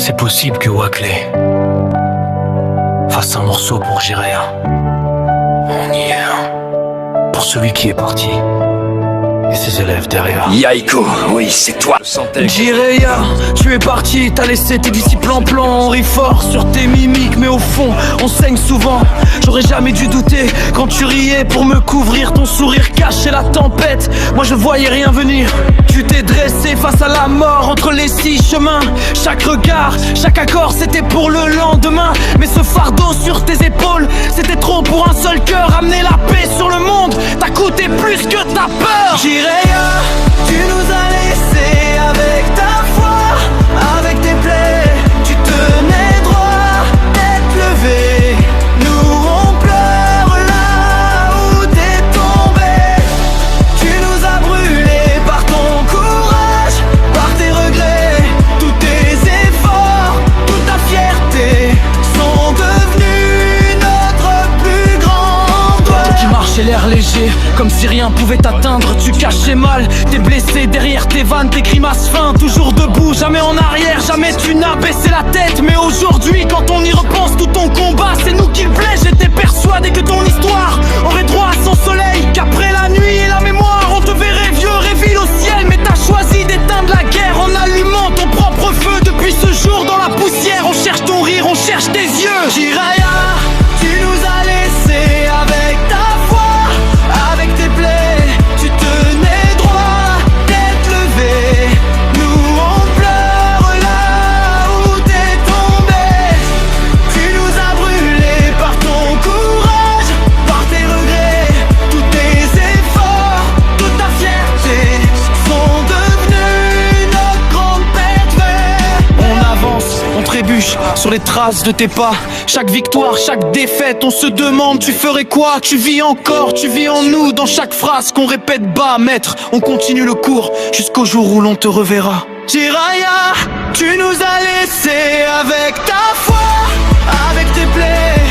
C'est possible que Wackley fasse un morceau pour Jiraya. On y est, hein. Pour celui qui est parti et ses élèves derrière. Yaiko, oui, c'est toi. Jiraya, tu es parti, t'as laissé tes disciples en plan. On rit fort sur tes mimiques, mais au fond, on saigne souvent. J'aurais jamais dû douter quand tu riais pour me couvrir. Ton sourire cachait la tempête, moi je voyais rien venir. Tu t'es dressé face à la mort entre les 6 chemins. Chaque regard, chaque accord, c'était pour le lendemain. Mais ce fardeau sur tes épaules, c'était trop pour un seul cœur. Amener la paix sur le monde, t'as coûté plus que ta peur. Jiraya, tu nous as laissés avec ta foi, avec tes plaies. Tu tenais droit, tête levée. Nous on pleure là où t'es tombé. Tu nous as brûlés par ton courage, par tes regrets. Tous tes efforts, toute ta fierté sont devenus notre plus grand doigt. Toi qui marchais l'air léger, comme si rien pouvait t'atteindre. Tu cachais mal, t'es blessé derrière tes vannes, tes grimaces fins. Toujours debout, jamais en arrière, jamais tu n'as baissé la tête. Mais aujourd'hui, quand on y repense, tout ton combat, c'est nous qui le plaît. J'étais persuadé que ton histoire aurait droit à son soleil, qu'après la nuit et la mémoire, on te verrait vieux, réville au ciel. Mais t'as choisi d'éteindre la guerre en allumant ton propre feu. Depuis ce jour dans la poussière, on cherche ton rire, on cherche tes yeux. Jiraya, tu nous as laissés avec ta foi, avec tes plaies. Tu tenais droit, tête levée. Nous on pleure là où t'es tombé. Tu nous as brûlés par ton courage, par tes regrets. Tous tes efforts, toute ta fierté sont devenus notre grande perte. On avance, on trébuche sur les traces de tes pas. Chaque victoire, chaque défaite, on se demande tu ferais quoi. Tu vis encore, tu vis en nous. Dans chaque phrase qu'on répète bas, maître, on continue le cours jusqu'au jour où l'on te reverra. Jiraya, tu nous as laissés avec ta foi, avec tes plaies.